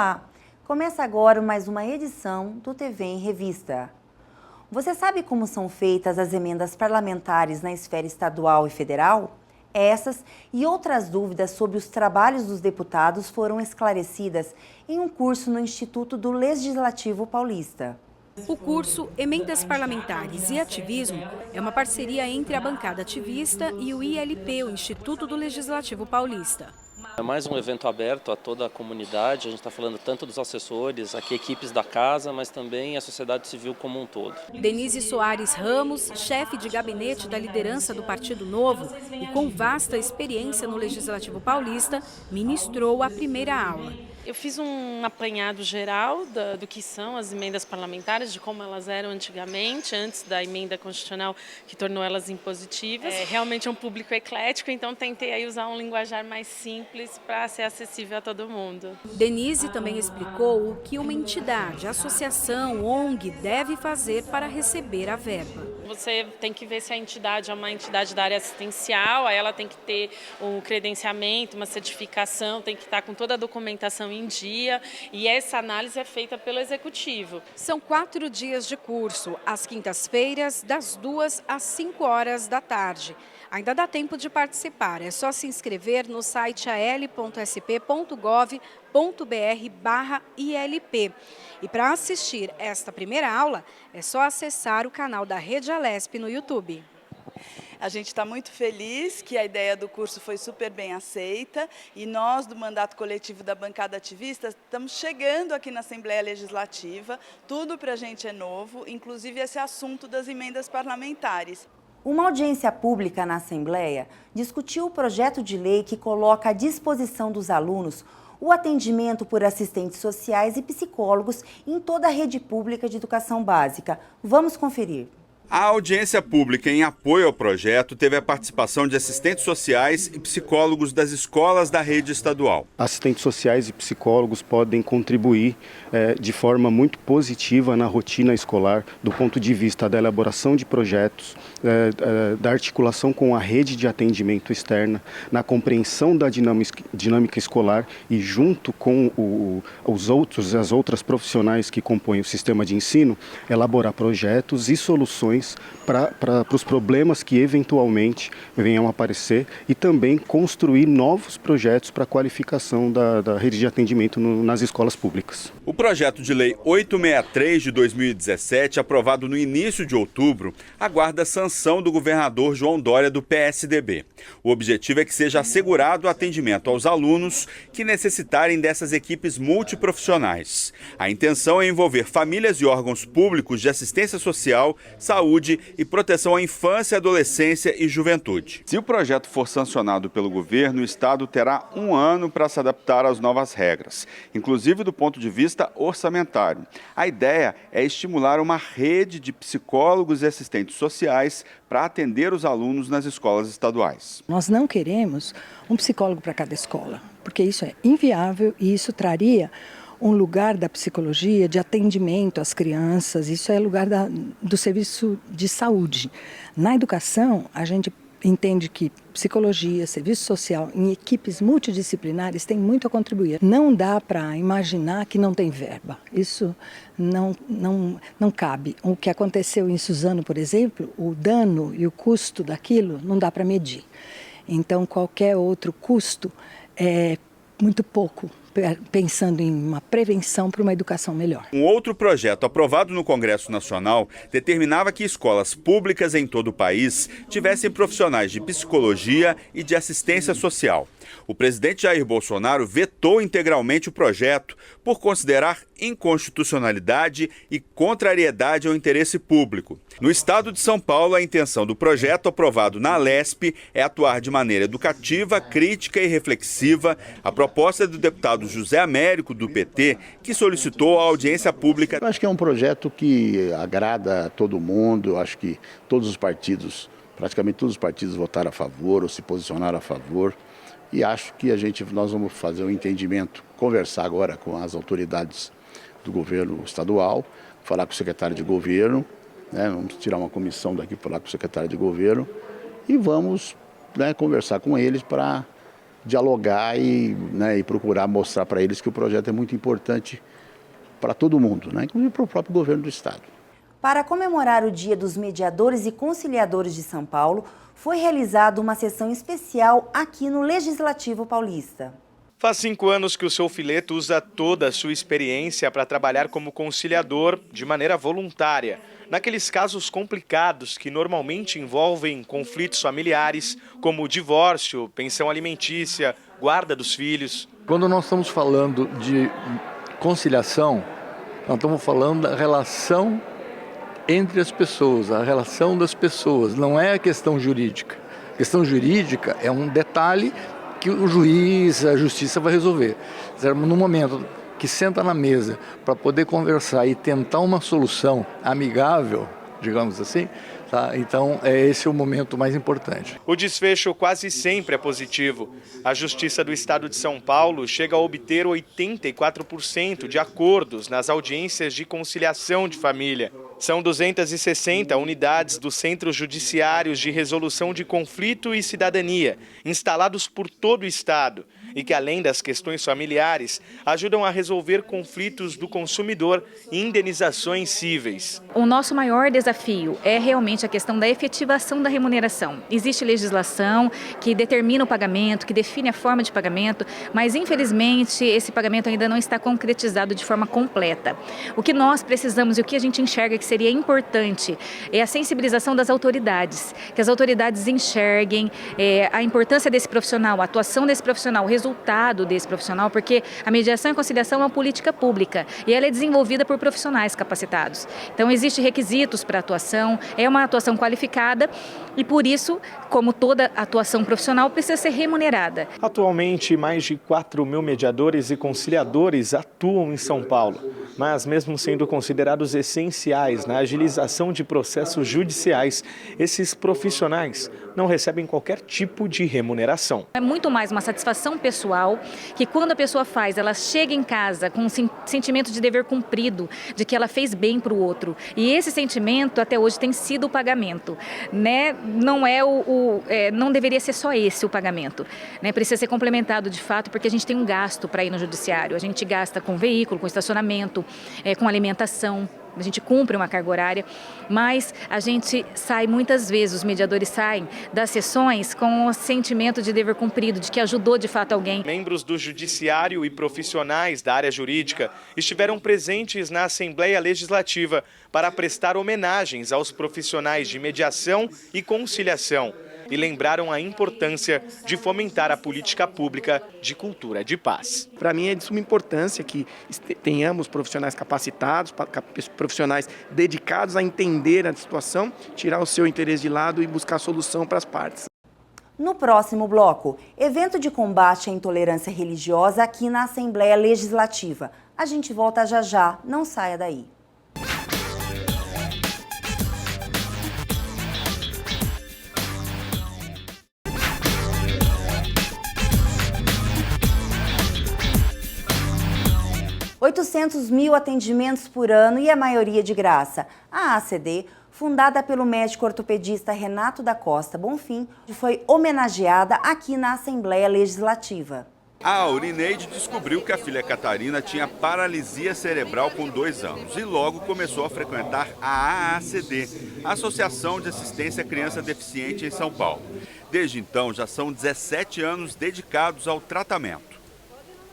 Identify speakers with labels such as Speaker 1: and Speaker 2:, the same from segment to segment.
Speaker 1: Olá! Começa agora mais uma edição do TV em Revista. Você sabe como são feitas as emendas parlamentares na esfera estadual e federal? Essas e outras dúvidas sobre os trabalhos dos deputados foram esclarecidas em um curso no Instituto do Legislativo Paulista.
Speaker 2: O curso Emendas Parlamentares e Ativismo é uma parceria entre a bancada ativista e o ILP, o Instituto do Legislativo Paulista.
Speaker 3: É mais um evento aberto a toda a comunidade, a gente está falando tanto dos assessores, aqui equipes da casa, mas também a sociedade civil como um todo.
Speaker 2: Denise Soares Ramos, chefe de gabinete da liderança do Partido Novo e com vasta experiência no Legislativo Paulista, ministrou a primeira aula.
Speaker 4: Eu fiz um apanhado geral do que são as emendas parlamentares, de como elas eram antigamente, antes da emenda constitucional que tornou elas impositivas. Realmente é um público eclético, então tentei aí usar um linguajar mais simples para ser acessível a todo mundo.
Speaker 2: Denise também explicou o que uma entidade, associação, ONG deve fazer para receber a verba.
Speaker 4: Você tem que ver se a entidade é uma entidade da área assistencial, aí ela tem que ter um credenciamento, uma certificação, tem que estar com toda a documentação em dia, e essa análise é feita pelo Executivo.
Speaker 2: São 4 dias de curso, às quintas-feiras, das 2 às 5 horas da tarde. Ainda dá tempo de participar, é só se inscrever no site al.sp.gov.br/ILP. E para assistir esta primeira aula, é só acessar o canal da Rede Alesp no YouTube.
Speaker 5: A gente está muito feliz que a ideia do curso foi super bem aceita e nós, do Mandato Coletivo da Bancada Ativista, estamos chegando aqui na Assembleia Legislativa. Tudo para a gente é novo, inclusive esse assunto das emendas parlamentares.
Speaker 1: Uma audiência pública na Assembleia discutiu o projeto de lei que coloca à disposição dos alunos o atendimento por assistentes sociais e psicólogos em toda a rede pública de educação básica. Vamos conferir.
Speaker 6: A audiência pública em apoio ao projeto teve a participação de assistentes sociais e psicólogos das escolas da rede estadual.
Speaker 7: Assistentes sociais e psicólogos podem contribuir de forma muito positiva na rotina escolar, do ponto de vista da elaboração de projetos, da articulação com a rede de atendimento externa, na compreensão da dinâmica escolar e junto com as outras profissionais que compõem o sistema de ensino, elaborar projetos e soluções para os problemas que eventualmente venham a aparecer e também construir novos projetos para a qualificação da rede de atendimento nas escolas públicas.
Speaker 6: O projeto de lei 863 de 2017, aprovado no início de outubro, aguarda a sanção do governador João Dória do PSDB. O objetivo é que seja assegurado o atendimento aos alunos que necessitarem dessas equipes multiprofissionais. A intenção é envolver famílias e órgãos públicos de assistência social, saúde e proteção à infância, adolescência e juventude. Se o projeto for sancionado pelo governo, o Estado terá 1 ano para se adaptar às novas regras, inclusive do ponto de vista orçamentário. A ideia é estimular uma rede de psicólogos e assistentes sociais para atender os alunos nas escolas estaduais.
Speaker 8: Nós não queremos um psicólogo para cada escola, porque isso é inviável e isso traria um lugar da psicologia de atendimento às crianças, isso é lugar do serviço de saúde. Na educação, a gente entende que psicologia, serviço social em equipes multidisciplinares tem muito a contribuir. Não dá para imaginar que não tem verba. Isso não cabe. O que aconteceu em Suzano, por exemplo, o dano e o custo daquilo não dá para medir. Então, qualquer outro custo é muito pouco, pensando em uma prevenção para uma educação melhor.
Speaker 6: Um outro projeto aprovado no Congresso Nacional determinava que escolas públicas em todo o país tivessem profissionais de psicologia e de assistência social. O presidente Jair Bolsonaro vetou integralmente o projeto por considerar inconstitucionalidade e contrariedade ao interesse público. No estado de São Paulo, a intenção do projeto aprovado na Alesp é atuar de maneira educativa, crítica e reflexiva. A proposta é do deputado José Américo, do PT, que solicitou a audiência pública.
Speaker 9: Eu acho que é um projeto que agrada a todo mundo, acho que todos os partidos, praticamente todos os partidos votaram a favor ou se posicionaram a favor. E acho que nós vamos fazer um entendimento, conversar agora com as autoridades do governo estadual, falar com o secretário de governo, vamos tirar uma comissão daqui para falar com o secretário de governo e vamos conversar com eles para dialogar e procurar mostrar para eles que o projeto é muito importante para todo mundo, né? Inclusive para o próprio governo do estado.
Speaker 1: Para comemorar o Dia dos Mediadores e Conciliadores de São Paulo, foi realizada uma sessão especial aqui no Legislativo Paulista.
Speaker 10: Faz 5 anos que o seu Fileto usa toda a sua experiência para trabalhar como conciliador de maneira voluntária, naqueles casos complicados que normalmente envolvem conflitos familiares, como divórcio, pensão alimentícia, guarda dos filhos.
Speaker 11: Quando nós estamos falando de conciliação, nós estamos falando da relação entre as pessoas, a relação das pessoas, não é a questão jurídica. A questão jurídica é um detalhe que o juiz, a justiça vai resolver. No momento que senta na mesa para poder conversar e tentar uma solução amigável, digamos assim, tá? Então esse é o momento mais importante.
Speaker 10: O desfecho quase sempre é positivo. A Justiça do Estado de São Paulo chega a obter 84% de acordos nas audiências de conciliação de família. São 260 unidades dos Centros Judiciários de Resolução de Conflito e Cidadania, instalados por todo o Estado, e que, além das questões familiares, ajudam a resolver conflitos do consumidor e indenizações cíveis.
Speaker 12: O nosso maior desafio é realmente a questão da efetivação da remuneração. Existe legislação que determina o pagamento, que define a forma de pagamento, mas, infelizmente, esse pagamento ainda não está concretizado de forma completa. O que nós precisamos e o que a gente enxerga que seria importante é a sensibilização das autoridades, que as autoridades enxerguem a importância desse profissional, a atuação desse profissional, o resultado desse profissional, porque a mediação e conciliação é uma política pública e ela é desenvolvida por profissionais capacitados. Então, existem requisitos para atuação, é uma atuação qualificada e, por isso, como toda atuação profissional, precisa ser remunerada.
Speaker 10: Atualmente, mais de 4.000 mediadores e conciliadores atuam em São Paulo, mas mesmo sendo considerados essenciais na agilização de processos judiciais, esses profissionais não recebem qualquer tipo de remuneração.
Speaker 12: É muito mais uma satisfação pessoal que quando a pessoa faz, ela chega em casa com um sentimento de dever cumprido, de que ela fez bem para o outro. E esse sentimento até hoje tem sido o pagamento, né? Não não deveria ser só esse o pagamento, né? Precisa ser complementado de fato, porque a gente tem um gasto para ir no judiciário. A gente gasta com veículo, com estacionamento, com alimentação. A gente cumpre uma carga horária, mas a gente sai muitas vezes, os mediadores saem das sessões com o sentimento de dever cumprido, de que ajudou de fato alguém.
Speaker 10: Membros do Judiciário e profissionais da área jurídica estiveram presentes na Assembleia Legislativa para prestar homenagens aos profissionais de mediação e conciliação e lembraram a importância de fomentar a política pública de cultura de paz.
Speaker 13: Para mim é de suma importância que tenhamos profissionais capacitados, profissionais dedicados a entender a situação, tirar o seu interesse de lado e buscar solução para as partes.
Speaker 1: No próximo bloco, evento de combate à intolerância religiosa aqui na Assembleia Legislativa. A gente volta já já, não saia daí. $800.000 atendimentos por ano e a maioria de graça. A ACD, fundada pelo médico ortopedista Renato da Costa Bonfim, foi homenageada aqui na Assembleia Legislativa.
Speaker 6: A Aurineide descobriu que a filha Catarina tinha paralisia cerebral com 2 anos e logo começou a frequentar a AACD, Associação de Assistência à Criança Deficiente em São Paulo. Desde então, já são 17 anos dedicados ao tratamento.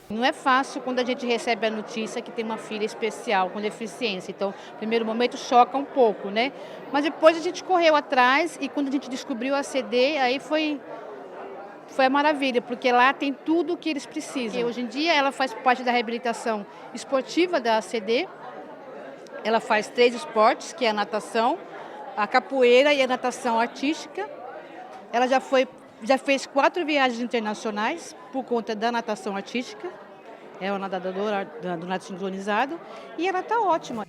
Speaker 14: Não é fácil quando a gente recebe a notícia que tem uma filha especial com deficiência. Então, no primeiro momento choca um pouco, né? Mas depois a gente correu atrás e quando a gente descobriu a ACD, aí foi a maravilha, porque lá tem tudo o que eles precisam. E hoje em dia ela faz parte da reabilitação esportiva da ACD. Ela faz 3 esportes, que é a natação, a capoeira e a natação artística. Ela já fez 4 viagens internacionais por conta da natação artística. É uma nadadora do nado sincronizado e ela está ótima.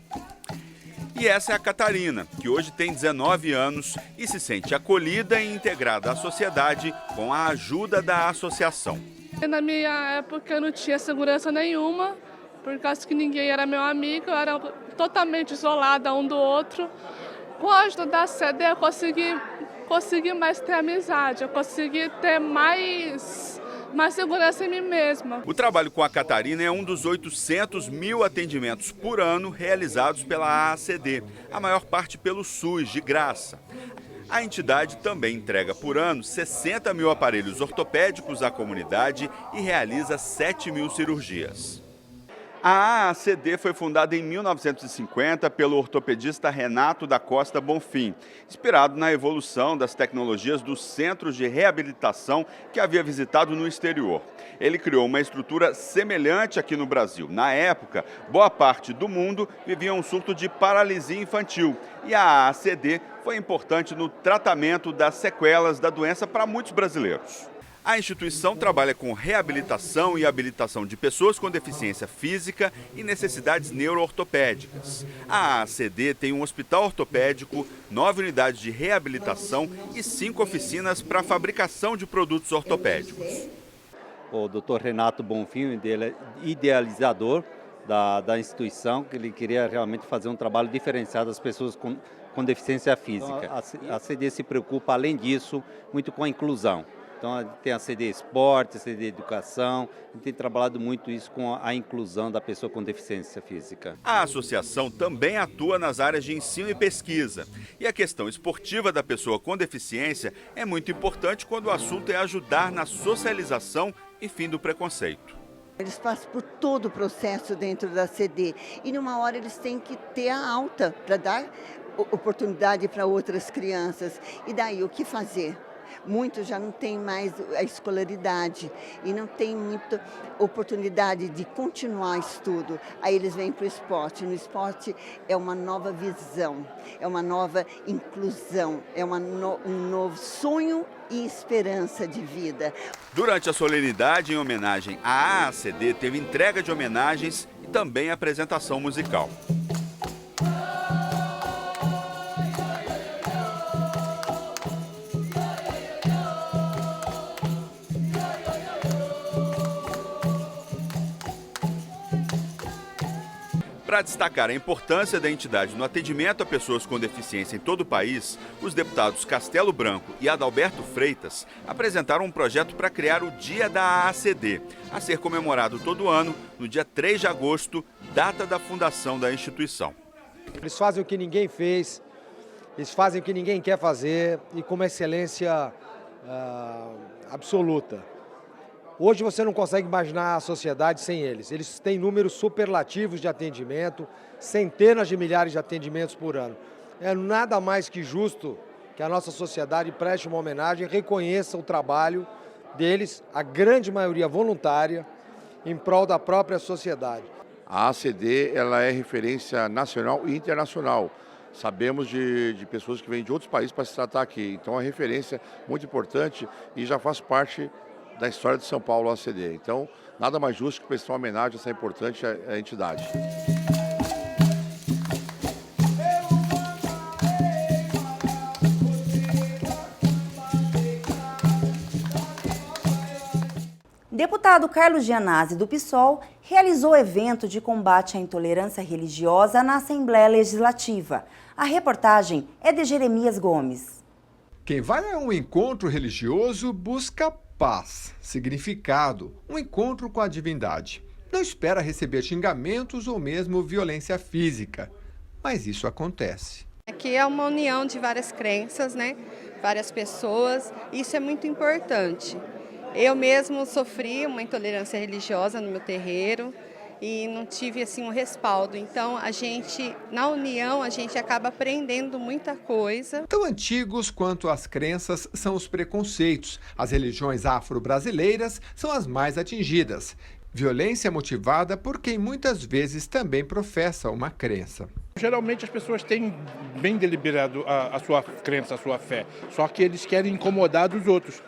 Speaker 6: E essa é a Catarina, que hoje tem 19 anos e se sente acolhida e integrada à sociedade com a ajuda da associação.
Speaker 15: Na minha época eu não tinha segurança nenhuma, por causa que ninguém era meu amigo, eu era totalmente isolada um do outro. Com a ajuda da ACD eu consegui mais ter amizade, eu consegui ter mais mais segurança em mim mesma.
Speaker 6: O trabalho com a Catarina é um dos 800 mil atendimentos por ano realizados pela AACD, a maior parte pelo SUS, de graça. A entidade também entrega por ano 60 mil aparelhos ortopédicos à comunidade e realiza 7 mil cirurgias. A AACD foi fundada em 1950 pelo ortopedista Renato da Costa Bonfim, inspirado na evolução das tecnologias dos centros de reabilitação que havia visitado no exterior. Ele criou uma estrutura semelhante aqui no Brasil. Na época, boa parte do mundo vivia um surto de paralisia infantil e a AACD foi importante no tratamento das sequelas da doença para muitos brasileiros. A instituição trabalha com reabilitação e habilitação de pessoas com deficiência física e necessidades neuroortopédicas. A AACD tem um hospital ortopédico, 9 unidades de reabilitação e 5 oficinas para a fabricação de produtos ortopédicos.
Speaker 16: O Dr. Renato Bonfim, idealizador da instituição, que ele queria realmente fazer um trabalho diferenciado das pessoas com deficiência física. A AACD se preocupa, além disso, muito com a inclusão. Então, tem a CD Esporte, a CD Educação, a gente tem trabalhado muito isso com a inclusão da pessoa com deficiência física.
Speaker 6: A associação também atua nas áreas de ensino e pesquisa. E a questão esportiva da pessoa com deficiência é muito importante quando o assunto é ajudar na socialização e fim do preconceito.
Speaker 17: Eles passam por todo o processo dentro da CD e numa hora eles têm que ter a alta para dar oportunidade para outras crianças. E daí, o que fazer? Muitos já não têm mais a escolaridade e não têm muita oportunidade de continuar estudo. Aí eles vêm para o esporte. No esporte é uma nova visão, é uma nova inclusão, é um novo sonho e esperança de vida.
Speaker 6: Durante a solenidade, em homenagem à AACD, teve entrega de homenagens e também apresentação musical. Para destacar a importância da entidade no atendimento a pessoas com deficiência em todo o país, os deputados Castelo Branco e Adalberto Freitas apresentaram um projeto para criar o Dia da AACD, a ser comemorado todo ano no dia 3 de agosto, data da fundação da instituição.
Speaker 18: Eles fazem o que ninguém fez, eles fazem o que ninguém quer fazer e com uma excelência absoluta. Hoje você não consegue imaginar a sociedade sem eles. Eles têm números superlativos de atendimento, centenas de milhares de atendimentos por ano. É nada mais que justo que a nossa sociedade preste uma homenagem e reconheça o trabalho deles, a grande maioria voluntária, em prol da própria sociedade.
Speaker 19: A AACD ela é referência nacional e internacional. Sabemos de pessoas que vêm de outros países para se tratar aqui. Então é referência muito importante e já faz parte da história de São Paulo, a AACD. Então, nada mais justo que prestar uma homenagem a essa importante entidade.
Speaker 1: Deputado Carlos Gianazzi, do PSOL, realizou evento de combate à intolerância religiosa na Assembleia Legislativa. A reportagem é de Jeremias Gomes.
Speaker 20: Quem vai a um encontro religioso busca paz, significado, um encontro com a divindade. Não espera receber xingamentos ou mesmo violência física, mas isso acontece.
Speaker 21: Aqui é uma união de várias crenças, né? Várias pessoas, isso é muito importante. Eu mesmo sofri uma intolerância religiosa no meu terreiro e não tive assim um respaldo. Então na união, a gente acaba aprendendo muita coisa.
Speaker 20: Tão antigos quanto as crenças são os preconceitos. As religiões afro-brasileiras são as mais atingidas. Violência motivada por quem muitas vezes também professa uma crença.
Speaker 22: Geralmente as pessoas têm bem deliberado a sua crença, a sua fé, só que eles querem incomodar os outros.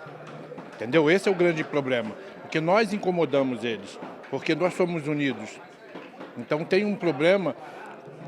Speaker 22: Entendeu? Esse é o grande problema, porque nós incomodamos eles, porque nós somos unidos. Então tem um problema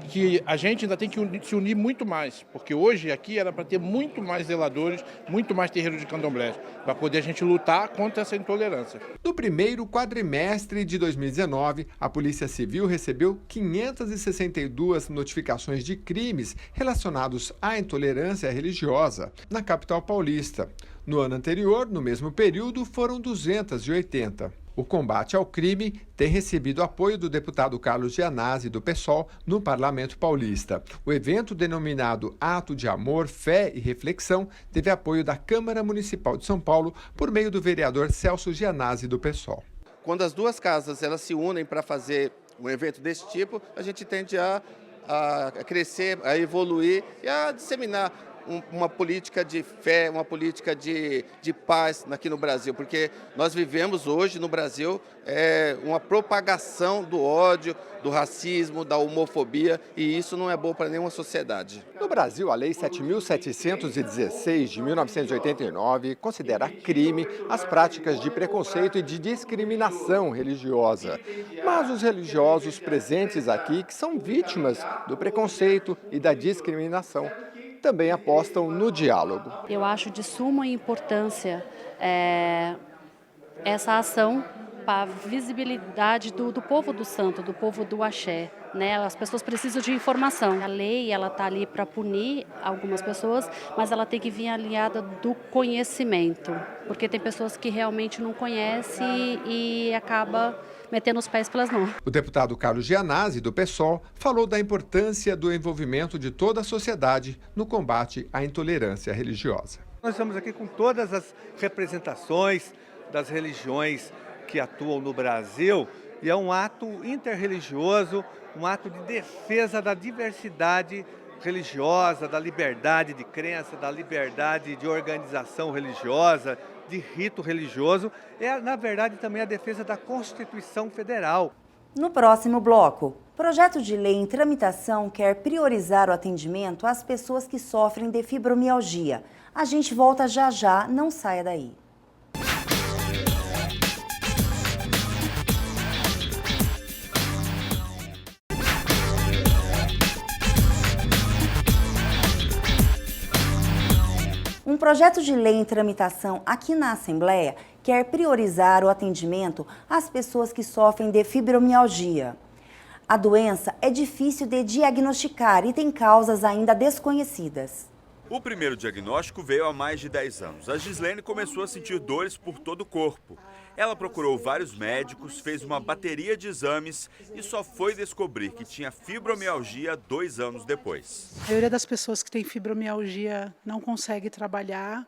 Speaker 22: que a gente ainda tem que se unir muito mais, porque hoje aqui era para ter muito mais zeladores, muito mais terreiros de candomblé, para poder a gente lutar contra essa intolerância.
Speaker 20: No primeiro quadrimestre de 2019, a Polícia Civil recebeu 562 notificações de crimes relacionados à intolerância religiosa na capital paulista. No ano anterior, no mesmo período, foram 280. O combate ao crime tem recebido apoio do deputado Carlos Gianazzi, do PSOL, no Parlamento Paulista. O evento, denominado Ato de Amor, Fé e Reflexão, teve apoio da Câmara Municipal de São Paulo por meio do vereador Celso Gianazzi, do PSOL.
Speaker 3: Quando as duas casas elas se unem para fazer um evento desse tipo, a gente tende a crescer, a evoluir e a disseminar uma política de fé, uma política de paz aqui no Brasil, porque nós vivemos hoje no Brasil uma propagação do ódio, do racismo, da homofobia, e isso não é bom para nenhuma sociedade.
Speaker 20: No Brasil, a Lei 7.716 de 1989 considera crime as práticas de preconceito e de discriminação religiosa. Mas os religiosos presentes aqui, que são vítimas do preconceito e da discriminação, também apostam no diálogo.
Speaker 4: Eu acho de suma importância essa ação para a visibilidade do povo do santo, do povo do axé. Né? As pessoas precisam de informação. A lei está ali para punir algumas pessoas, mas ela tem que vir alinhada do conhecimento, porque tem pessoas que realmente não conhecem e acaba metendo os pés pelas mãos.
Speaker 20: O deputado Carlos Gianazzi, do PSOL, falou da importância do envolvimento de toda a sociedade no combate à intolerância religiosa.
Speaker 23: Nós estamos aqui com todas as representações das religiões que atuam no Brasil e é um ato interreligioso, um ato de defesa da diversidade religiosa, da liberdade de crença, da liberdade de organização religiosa, de rito religioso, na verdade, também a defesa da Constituição Federal.
Speaker 1: No próximo bloco, projeto de lei em tramitação quer priorizar o atendimento às pessoas que sofrem de fibromialgia. A gente volta já já, não saia daí. Um projeto de lei em tramitação aqui na Assembleia quer priorizar o atendimento às pessoas que sofrem de fibromialgia. A doença é difícil de diagnosticar e tem causas ainda desconhecidas.
Speaker 6: O primeiro diagnóstico veio há mais de 10 anos. A Gislene começou a sentir dores por todo o corpo. Ela procurou vários médicos, fez uma bateria de exames e só foi descobrir que tinha fibromialgia 2 anos depois.
Speaker 24: A maioria das pessoas que tem fibromialgia não consegue trabalhar.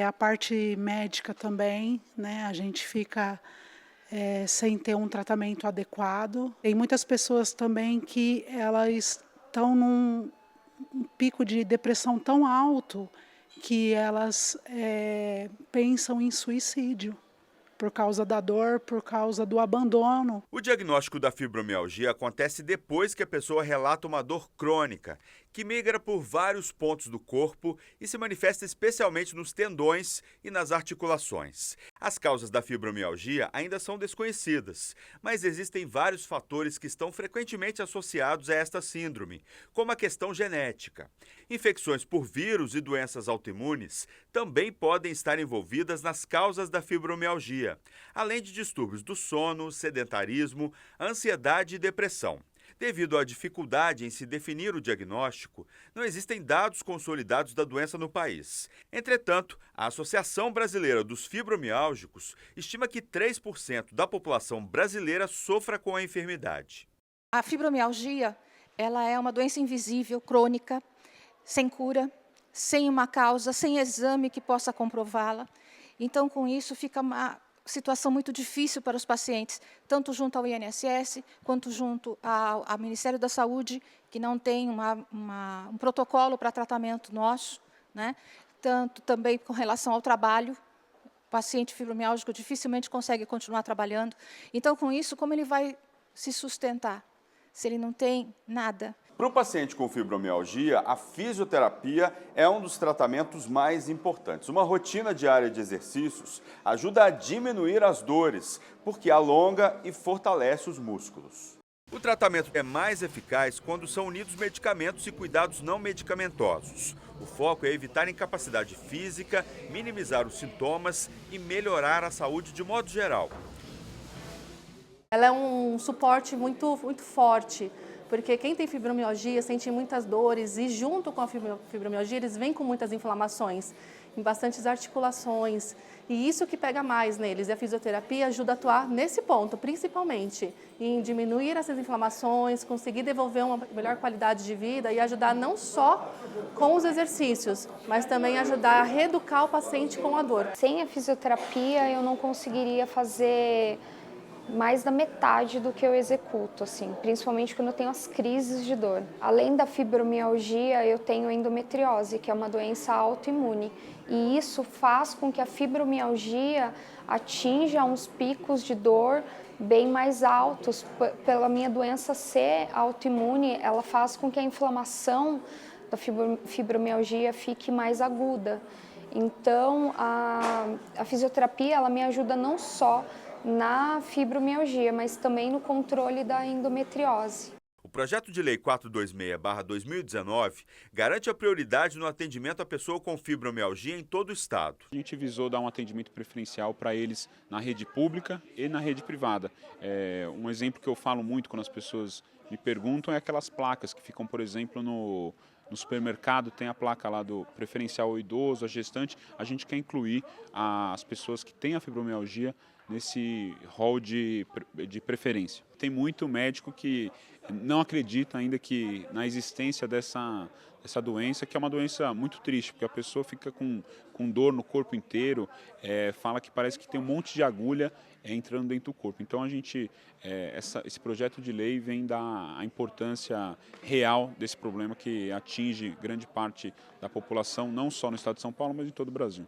Speaker 24: A parte médica também, né? A gente fica sem ter um tratamento adequado. Tem muitas pessoas também que elas estão num pico de depressão tão alto que elas pensam em suicídio por causa da dor, por causa do abandono.
Speaker 6: O diagnóstico da fibromialgia acontece depois que a pessoa relata uma dor crônica, que migra por vários pontos do corpo e se manifesta especialmente nos tendões e nas articulações. As causas da fibromialgia ainda são desconhecidas, mas existem vários fatores que estão frequentemente associados a esta síndrome, como a questão genética. Infecções por vírus e doenças autoimunes também podem estar envolvidas nas causas da fibromialgia, além de distúrbios do sono, sedentarismo, ansiedade e depressão. Devido à dificuldade em se definir o diagnóstico, não existem dados consolidados da doença no país. Entretanto, a Associação Brasileira dos Fibromialgicos estima que 3% da população brasileira sofra com a enfermidade.
Speaker 25: A fibromialgia, ela é uma doença invisível, crônica, sem cura, sem uma causa, sem exame que possa comprová-la. Então, com isso, fica uma situação muito difícil para os pacientes, tanto junto ao INSS, quanto junto ao Ministério da Saúde, que não tem um protocolo para tratamento nosso, né? Tanto também com relação ao trabalho. O paciente fibromialgico dificilmente consegue continuar trabalhando. Então, com isso, como ele vai se sustentar, se ele não tem nada?
Speaker 6: Para o paciente com fibromialgia, a fisioterapia é um dos tratamentos mais importantes. Uma rotina diária de exercícios ajuda a diminuir as dores, porque alonga e fortalece os músculos. O tratamento é mais eficaz quando são unidos medicamentos e cuidados não medicamentosos. O foco é evitar incapacidade física, minimizar os sintomas e melhorar a saúde de modo geral.
Speaker 2: Ela é um suporte muito forte, porque quem tem fibromialgia sente muitas dores e junto com a fibromialgia eles vêm com muitas inflamações em bastantes articulações. E isso que pega mais neles. E a fisioterapia ajuda a atuar nesse ponto, principalmente, em diminuir essas inflamações, conseguir devolver uma melhor qualidade de vida e ajudar não só com os exercícios, mas também ajudar a reeducar o paciente com a dor.
Speaker 5: Sem a fisioterapia eu não conseguiria fazer mais da metade do que eu executo, assim, principalmente quando eu tenho as crises de dor. Além da fibromialgia, eu tenho endometriose, que é uma doença autoimune, e isso faz com que a fibromialgia atinja uns picos de dor bem mais altos. Pela minha doença ser autoimune, ela faz com que a inflamação da fibromialgia fique mais aguda. Então, a fisioterapia, ela me ajuda não só na fibromialgia, mas também no controle da endometriose.
Speaker 6: O projeto de lei 426/2019 garante a prioridade no atendimento à pessoa com fibromialgia em todo o estado.
Speaker 7: A gente visou dar um atendimento preferencial para eles na rede pública e na rede privada. Um exemplo que eu falo muito quando as pessoas me perguntam é aquelas placas que ficam, por exemplo, no supermercado, tem a placa lá do preferencial ao idoso, a gestante. A gente quer incluir as pessoas que têm a fibromialgia nesse rol de preferência. Tem muito médico que não acredita ainda que na existência dessa doença, que é uma doença muito triste, porque a pessoa fica com dor no corpo inteiro, fala que parece que tem um monte de agulha entrando dentro do corpo. Então esse projeto de lei vem dar a importância real desse problema que atinge grande parte da população, não só no estado de São Paulo, mas em todo o Brasil.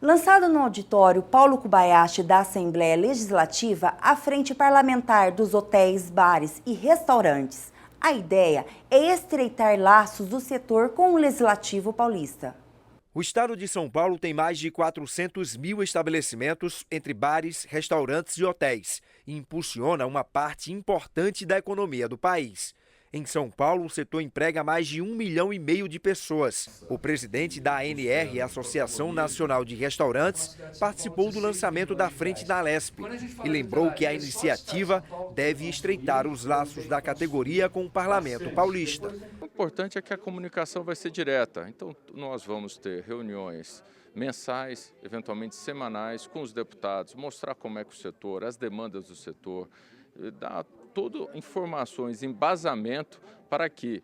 Speaker 1: Lançado no auditório Paulo Kobayashi da Assembleia Legislativa, a Frente Parlamentar dos Hotéis, Bares e Restaurantes. A ideia é estreitar laços do setor com o Legislativo paulista.
Speaker 8: O estado de São Paulo tem mais de 400 mil estabelecimentos entre bares, restaurantes e hotéis e impulsiona uma parte importante da economia do país. Em São Paulo, o setor emprega mais de 1,5 milhão de pessoas. O presidente da ANR, Associação Nacional de Restaurantes, participou do lançamento da frente da Alesp e lembrou que a iniciativa deve estreitar os laços da categoria com o Parlamento paulista.
Speaker 9: O importante é que a comunicação vai ser direta, então nós vamos ter reuniões mensais, eventualmente semanais, com os deputados, mostrar como é que o setor, as demandas do setor, dar todas informações, embasamento para que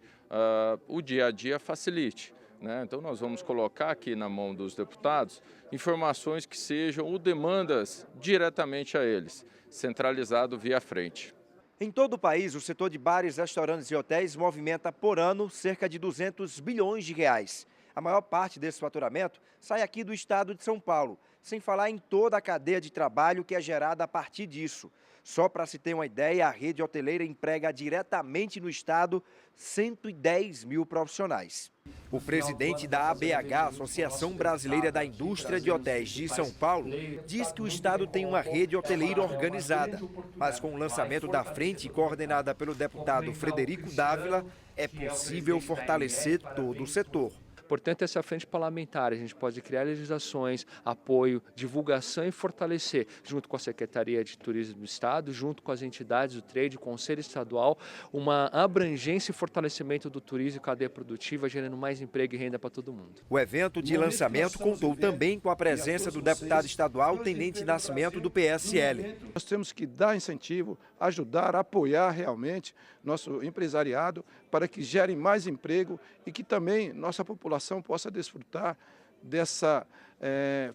Speaker 9: o dia a dia facilite, né? Então nós vamos colocar aqui na mão dos deputados informações que sejam ou demandas diretamente a eles, centralizado via frente.
Speaker 8: Em todo o país, o setor de bares, restaurantes e hotéis movimenta por ano cerca de 200 bilhões de reais. A maior parte desse faturamento sai aqui do estado de São Paulo, sem falar em toda a cadeia de trabalho que é gerada a partir disso. Só para se ter uma ideia, a rede hoteleira emprega diretamente no estado 110 mil profissionais. O presidente da ABH, Associação Brasileira da Indústria de Hotéis de São Paulo, diz que o estado tem uma rede hoteleira organizada, mas com o lançamento da frente, coordenada pelo deputado Frederico Dávila, é possível fortalecer todo o setor.
Speaker 26: Portanto, essa frente parlamentar, a gente pode criar legislações, apoio, divulgação e fortalecer, junto com a Secretaria de Turismo do Estado, junto com as entidades do trade, o Conselho Estadual, uma abrangência e fortalecimento do turismo e cadeia produtiva, gerando mais emprego e renda para todo mundo.
Speaker 8: O evento de lançamento contou também com a presença do deputado estadual Tenente Nascimento do PSL.
Speaker 27: Nós temos que dar incentivo, ajudar, apoiar realmente nosso empresariado para que gere mais emprego e que também nossa população possa desfrutar dessa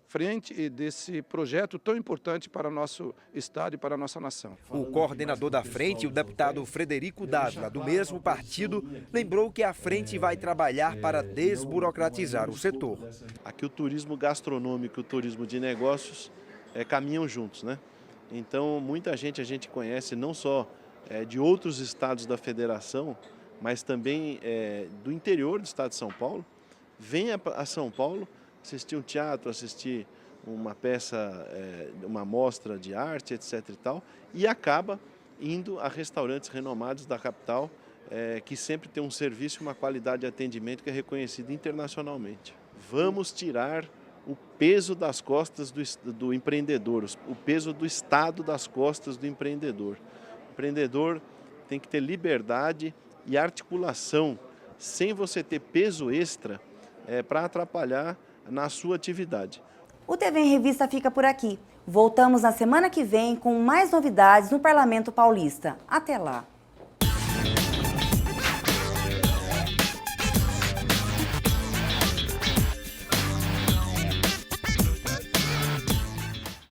Speaker 27: frente e desse projeto tão importante para o nosso estado e para a nossa nação.
Speaker 8: O coordenador da frente, o deputado Frederico Dávila, do mesmo partido, lembrou que a frente vai trabalhar para desburocratizar o setor.
Speaker 28: Aqui o turismo gastronômico e o turismo de negócios caminham juntos, né? Então muita gente a gente conhece não só de outros estados da federação, mas também do interior do estado de São Paulo, vem a São Paulo assistir um teatro, assistir uma peça, uma mostra de arte, etc. e tal, e acaba indo a restaurantes renomados da capital, que sempre tem um serviço e uma qualidade de atendimento que é reconhecida internacionalmente. Vamos tirar o peso das costas do empreendedor, o peso do Estado das costas do empreendedor. O empreendedor tem que ter liberdade e articulação, sem você ter peso extra para atrapalhar na sua atividade.
Speaker 1: O TV em Revista fica por aqui. Voltamos na semana que vem com mais novidades no Parlamento Paulista. Até lá!